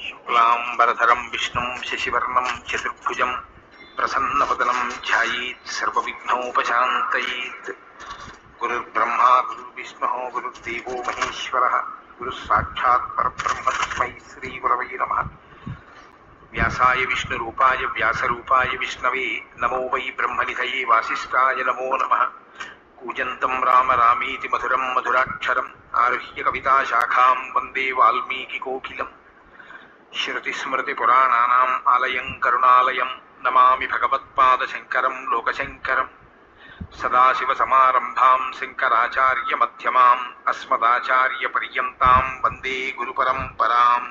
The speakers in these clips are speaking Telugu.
శుక్లాంబరధరం విష్ణుం శశివర్ణం చతుర్భుజం ప్రసన్నవదనం ధ్యాయేత్ సర్వవిఘ్నోపశాంతయేత్. గురుర్బ్రహ్మా గురుర్విష్ణుః గురుర్దేవో మహేశ్వరః గురుః సాక్షాత్ పరబ్రహ్మ తస్మై శ్రీగురవై నమః. వ్యాసాయ విష్ణురూపాయ వ్యాసరూపాయ విష్ణవే నమో వై బ్రహ్మనిధయే వాసిష్ఠాయ నమో నమః. కూజంతం రామ రామీతి మధురం మధురాక్షరం ఆరుహ్య కవితాశాఖాం వందే వాల్మీకికోకిలం. శృతిస్మృతిపురాణానాం ఆలయం కరుణాలయం నమామి భగవత్పాదశంకరం లోకశంకరం. సదాశివసమారంభాం శంకరాచార్యమధ్యమాం అస్మదాచార్యపర్యంతాం వందే గురుపరంపరాం.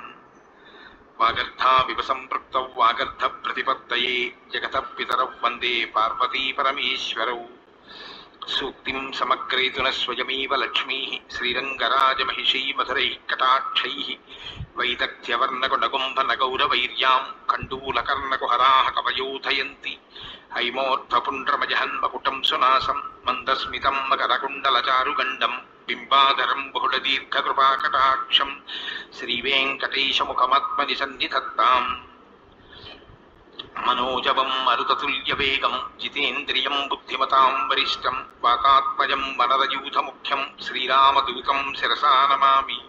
వాగర్థావివ సంపృక్తౌ వాగర్థప్రతిపత్తయే జగతః పితరౌ వందే పార్వతీపరమేశ్వరౌ. సూక్తిం సమగ్రేతున స్వయమేవ లక్ష్మీః శ్రీరంగరాజమహిషీ మధురైః కటాక్షైః వైదగ్ధ్యవర్ణకునగుంభనగౌరవైర్యాం కండూలకర్ణకుహరాः కవయోధయంతి. హైమోర్ధ్వపుండ్రమజహన్మకుటం సునాసం మందస్మితం మకరకుండలచారుగండం బింబాధరం బహుళదీర్ఘకృపాకటాక్షం శ్రీవేంకటేశముఖమాత్మని సన్నిధత్తాం. మనోజవం మరుతతుల్యవేగం జితేంద్రియం బుద్ధిమతాం వరిష్టం వాతాత్మజం వనరయూథముఖ్యం శ్రీరామదూతం శిరసా నమామి.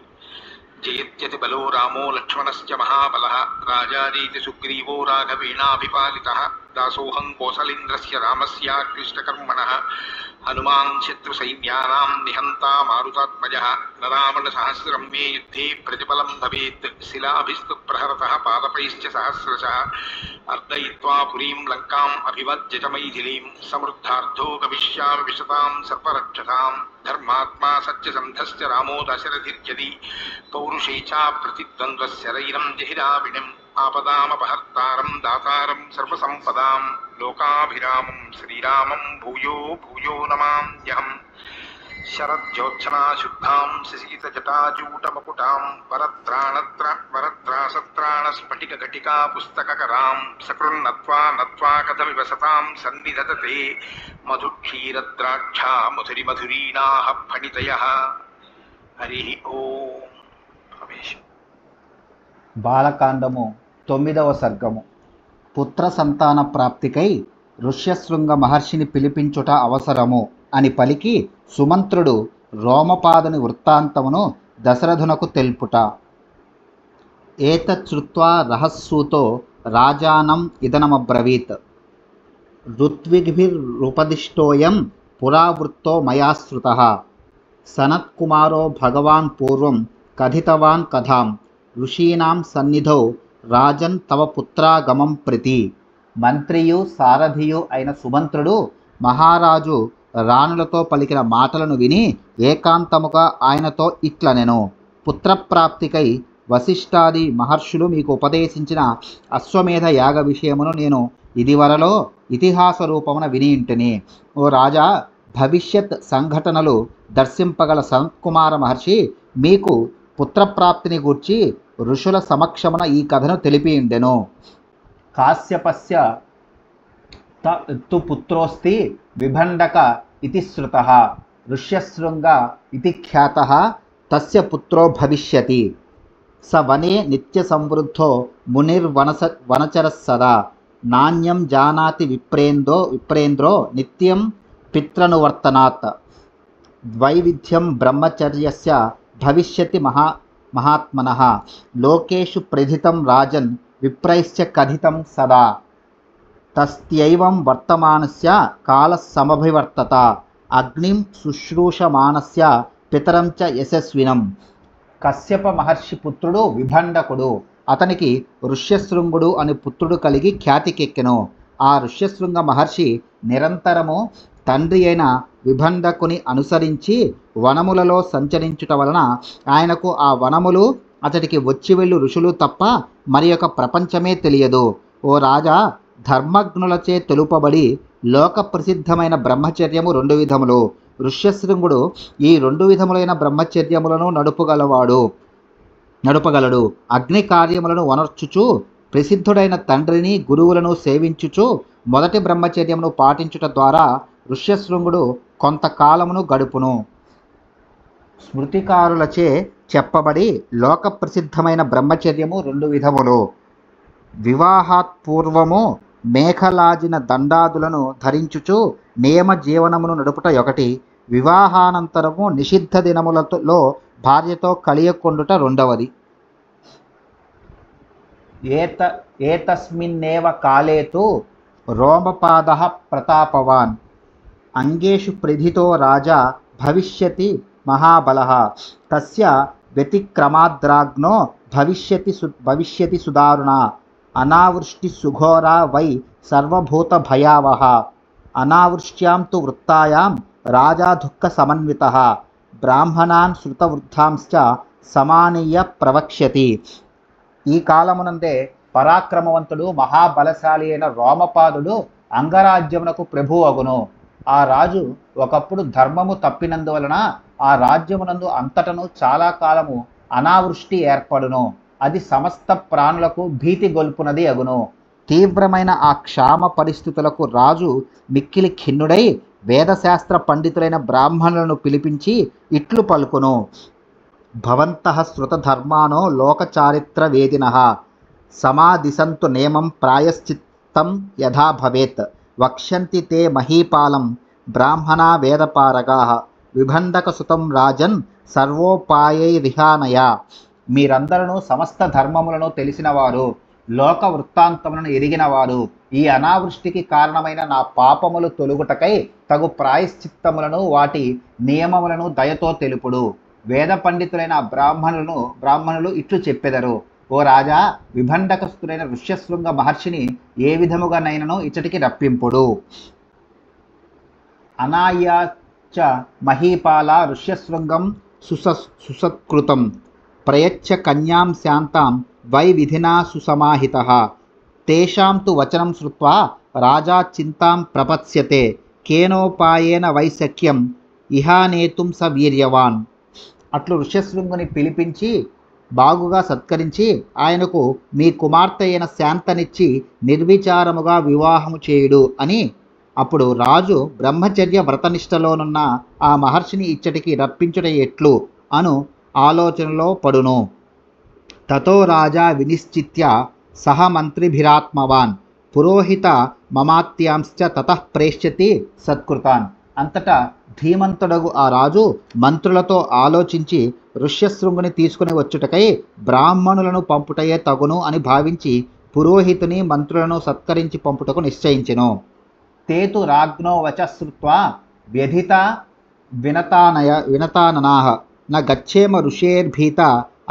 జయత్యతి బలో రామో లక్ష్మణశ్చ మహాబలః రాజాదేతి సుగ్రీవో రాఘవేణాభిపాలితః. దాసోహం కోసలేంద్రస్య రామస్యాక్లిష్టకర్మణః హనుమాన్ శత్రుసైన్యానాం నిహంతా మారుతాత్మజః. న రావణసహస్రం మే యుద్ధే ప్రతిఫలం భవేత్ శిలాభిస్తు ప్రహరతః పాదపైశ్చ సహస్రశః. అర్దయిత్వా పురీం లంకాం అభివజ్య చ మైథిలీం సమృద్ధార్థో గమిష్యామి విశతాం సర్వరక్షతాం. ధర్మాత్మా సత్యసంధశ్చ రామో దశరథిర్యది పౌరుషే చ ప్రతిద్వంద్వశరైరం జహిరావిణం. ఆపదామపహర్తారం దాతారం సర్వసంపదాం లోకాభిరామం శ్రీరామం భూయో భూయో నమామ్యహం. శరజ్యోత్సనా శుద్ధాం శశీతజటాజూటమకుటాం వరత్రాసత్రాణస్ఫటికఘటికా పుస్తకకరాం సకృన్నత్వా నత్వా కథమివ సతాం సన్నిధతతే మధుక్షీరద్రాక్షా మధురిమధురీణాః ఫణితయః. హరి ఓం. బాలకాండము 9వ సర్గము. పుత్ర సంతాన ప్రాప్తికై ఋష్యశృంగ మహర్షిని పిలిపించుట అవసరము అని పలికి సుమంత్రుడు రోమపాదుని వృత్తాంతమును దశరథునకు తెలుపుట. ఏతచ్చుత్వా రహస్సూతో రాజానం ఇదనమబ్రవీత్. ఋత్విగ్భిరుపదిష్టోయం పురావృత్తో మయాశ్రుతః. సనత్కుమారో భగవాన్ పూర్వం కథితవాన్ కథాం ఋషీణాం సన్నిధౌ రాజన్ తవ పుత్రాగమం ప్రతి. మంత్రియు సారథియు అయిన సుమంత్రుడు మహారాజు రాణులతో పలికిన మాటలను విని ఏకాంతముగా ఆయనతో ఇట్లనెను. పుత్రప్రాప్తికై వశిష్ఠాది మహర్షులు మీకు ఉపదేశించిన అశ్వమేధ యాగ విషయమును నేను ఇదివరలో ఇతిహాస రూపమున వినియుంటిని. ఓ రాజా, భవిష్యత్ సంఘటనలు దర్శింపగల సనత్కుమార మహర్షి మీకు పుత్రప్రాప్తిని గూర్చి ఋషుల సమక్షమున ఈ కథను తెలిపియుండెను. కాశ్యపస్య తు పుత్రోస్తి విభండక ఇతి శ్రుతః ఋష్యశృంగ ఇతి ఖ్యాతః తస్య పుత్రో భవిష్యతి. స వనే నిత్య సంవృద్ధో మునిర్వనచరః సదా నాణ్యం జానాతి విప్రేంద్రో నిత్యం పిత్రనువర్తనాత్. ద్వైవిధ్యం బ్రహ్మచర్యస్య భవిష్యతి మహాత్మనః లోకేషు ప్రథితం రాజన్ విప్రైశ్చ కథితం సదా. తస్యైవం వర్తమానస్య కాలః సమభివర్తత అగ్నిం శుశ్రూషమానస్య పితరం చ యశస్వినం. కశ్యప మహర్షి పుత్రుడు విభండకుడు. అతనికి ఋష్యశృంగుడు అని పుత్రుడు కలిగి ఖ్యాతికెక్కెను. ఆ ఋష్యశృంగ మహర్షి నిరంతరము తండ్రి అయిన విభండకుని అనుసరించి వనములలో సంచరించుట వలన ఆయనకు ఆ వనములు అతడికి వచ్చి వెళ్ళు ఋషులు తప్ప మరి ఒక ప్రపంచమే తెలియదు. ఓ రాజా, ధర్మజ్ఞులచే తెలుపబడి లోక ప్రసిద్ధమైన బ్రహ్మచర్యము 2 విధములు. ఋష్యశృంగుడు ఈ 2 విధములైన బ్రహ్మచర్యములను నడుపగలడు. అగ్ని కార్యములను వనర్చుచు ప్రసిద్ధుడైన తండ్రిని గురువులను సేవించుచు మొదటి బ్రహ్మచర్యమును పాటించుట ద్వారా ఋష్యశృంగుడు కొంతకాలమును గడుపును. స్మృతికారులచే చెప్పబడి లోక ప్రసిద్ధమైన బ్రహ్మచర్యము 2 విధములు. వివాహాత్ పూర్వము మేఖలాజిన దండాదులను ధరించుచు నియమ జీవనమును నడుపుట ఒకటి, వివాహానంతరము నిషిద్ధ దినములలో భార్యతో కలియకొండుట రెండవది. ఏతస్మిన్నేవ కాలేతు రోమపాదః ప్రతాపవాన్ అంగేషు ప్రధితో రాజా భవిష్యతి తస్య వ్యతిక్రమాద్రాగ్నో భవిష్యతి సుదారుణా అనావృష్టి సుఘోరా వై సర్వభూత భయావహ అనావృష్ట్యాం తు వృత్తాయాం రాజా దుఃఖ సమన్వితః బ్రాహ్మణాన్ శృతవృద్ధాంశ్చ సమానీయ ప్రవక్ష్యతి. ఈ కాలమునందే పరాక్రమవంతుడు మహాబలశాలి అయిన రోమపాదుడు అంగరాజ్యమునకు ప్రభువు అగును. ఆ రాజు ఒకప్పుడు ధర్మము తప్పినందువలన ఆ రాజ్యమునందు అంతటను చాలా కాలము అనావృష్టి ఏర్పడును. అది సమస్త ప్రాణులకు భీతి గొల్పునది అగును. తీవ్రమైన ఆ క్షామ పరిస్థితులకు రాజు మిక్కిలి ఖిన్నుడై వేదశాస్త్ర పండితులైన బ్రాహ్మణులను పిలిపించి ఇట్లు పలుకును: భవంతః శృతధర్మానో లోకచారిత్ర వేదినః సమాదిశంతు నేమం ప్రాయశ్చిత్తం యథా భవేత్ వక్ష్యంతి తే మహీపాలం బ్రాహ్మణా వేదపారగాః విభండక సుతం రాజన్ సర్వోపాయైరిహానయ. మీరందరూ సమస్త ధర్మములను తెలిసినవారు, లోక వృత్తాంతములను ఎరిగినవారు. ఈ అనావృష్టికి కారణమైన నా పాపములు తొలుగుటకై తగు ప్రాయశ్చిత్తములను వాటి నియమములను దయతో తెలుపుడు. వేద పండితులైన బ్రాహ్మణులు ఇట్లు చెప్పెదరు: ఓ రాజా, విభండకస్తుడైన ఋష్యశృంగ మహర్షిని ఏ విధముగానైనను ఇచ్చటికి రప్పింపుడు. అనాయాచ మహీపాల ఋష్యశృంగం సుసత్కృతం ప్రయచ్చ కన్యాం శాంతాం వై విధినా సుసమాహితః తేషాం తు వచనం శ్రుత్వా రాజా చింతాం ప్రపత్స్యతే కేనోపాయేన వైశక్యం ఇహానేతుం స వీర్యవాన్. అట్లు ఋష్యశృంగుని పిలిపించి బాగుగా సత్కరించి ఆయనకు మీ కుమార్తె అయిన శాంతనిచ్చి నిర్విచారముగా వివాహము చేయుడు అని. అప్పుడు రాజు బ్రహ్మచర్య వ్రతనిష్టలోనున్న ఆ మహర్షిని ఇచ్చటికి రప్పించుట ఎట్లు అను ఆలోచనలో పడును. తతో రాజా వినిశ్చిత్య సహ మంత్రిభిరాత్మవాన్ పురోహిత మమాత్యాంశ్చ తతః ప్రేష్యతి సత్కృతాన్. అంతటా ధీమంతుడగు ఆ రాజు మంత్రులతో ఆలోచించి ఋష్యశృంగుని తీసుకుని వచ్చుటకై బ్రాహ్మణులను పంపుటయే తగును అని భావించి పురోహితుని మంత్రులను సత్కరించి పంపుటకు నిశ్చయించెను. తేతు రాజ్ఞో వచశ్రుత్వా వ్యధిత వినతాననాః న గచ్చేమ ఋషేర్భీత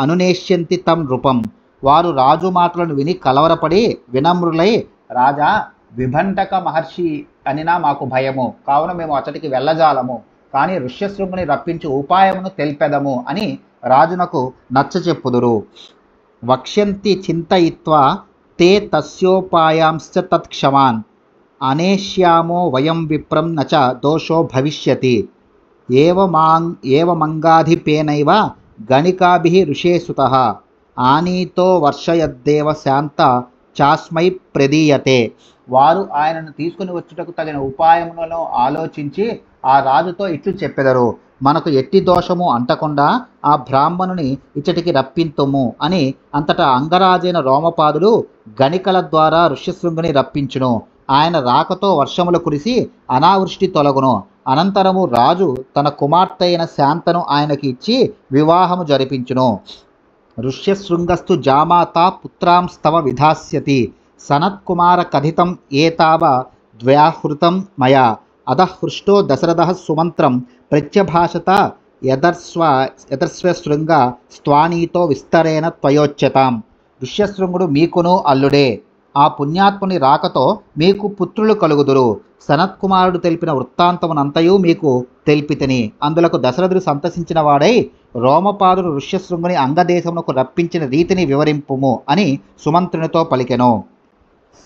అనునేష్యంతి తం నృపం. వారు రాజు మాటలను విని కలవరపడి వినమ్రులై, రాజా, విభండక మహర్షి అనినా మాకు భయము, కావున మేము అతడికి వెళ్ళజాలము, కానీ ఋష్యశృంగుని రప్పించు ఉపాయమును తెలిపెదము అని రాజునకు నచ్చచెప్పుదురు. వక్ష్యంతి చింతయిత్వా తే తస్యోపాయాంశ్చ తత్క్షమాన్ అనేష్యామో వయం విప్రం నచ దోషో భవిష్యతి ఏవమంగాధిపేనైవ గణికాభిః ఋషేసుతః ఆనీతో వర్షయద్దేవ శాంత చాస్మై ప్రదీయతే. వారు ఆయనను తీసుకుని వచ్చుటకు తగిన ఉపాయములను ఆలోచించి ఆ రాజుతో ఇట్లు చెప్పెదరు: మనకు ఎట్టి దోషము అంటకుండా ఆ బ్రాహ్మణుని ఇచ్చటికి రప్పింతుము అని. అంతటా అంగరాజైన రోమపాదుడు గణికల ద్వారా ఋష్యశృంగుని రప్పించును. ఆయన రాకతో వర్షములు కురిసి అనావృష్టి తొలగును. అనంతరము రాజు తన కుమార్తె అయిన శాంతను ఆయనకి ఇచ్చి వివాహము జరిపించును. ఋష్యశృంగస్తు జామాత పుత్రాంస్తవ విధాస్యతి సనత్కుమార కథితం ఏతావ ద్వ్యాహృతం మయా అధః హృష్టో దశరథః సుమంత్రం ప్రత్యభాషత యదర్స్వశృంగ స్త్వానీతో విస్తరేణ త్వయోచ్యతాం. ఋష్యశృంగుడు మీకును అల్లుడే. ఆ పుణ్యాత్ముని రాకతో మీకు పుత్రులు కలుగుదురు. సనత్కుమారుడు తెలిపిన వృత్తాంతమునంతయు మీకు తెలిపితిని. అందులకు దశరథుడు సంతసించిన వాడై రోమపాదుడు ఋష్యశృంగుని అంగదేశమునకు రప్పించిన రీతిని వివరింపుము అని సుమంత్రునితో పలికెను.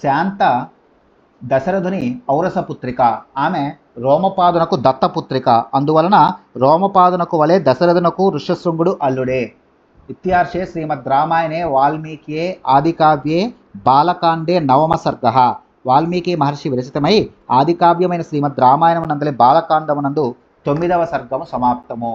శాంత దశరథుని ఔరసపుత్రిక. ఆమె రోమపాదునకు దత్తపుత్రిక. అందువలన రోమపాదునకు వలె దశరథునకు ఋష్యశృంగుడు అల్లుడే. ఇత్యార్షే శ్రీమద్ రామాయణే వాల్మీకియే ఆదికావ్యే బాలకాండే నవమ సర్గః. వాల్మీకి మహర్షి విరచితమై ఆదికావ్యమైన శ్రీమద్ రామాయణమునందలి బాలకాండమునందు 9వ సర్గము సమాప్తము.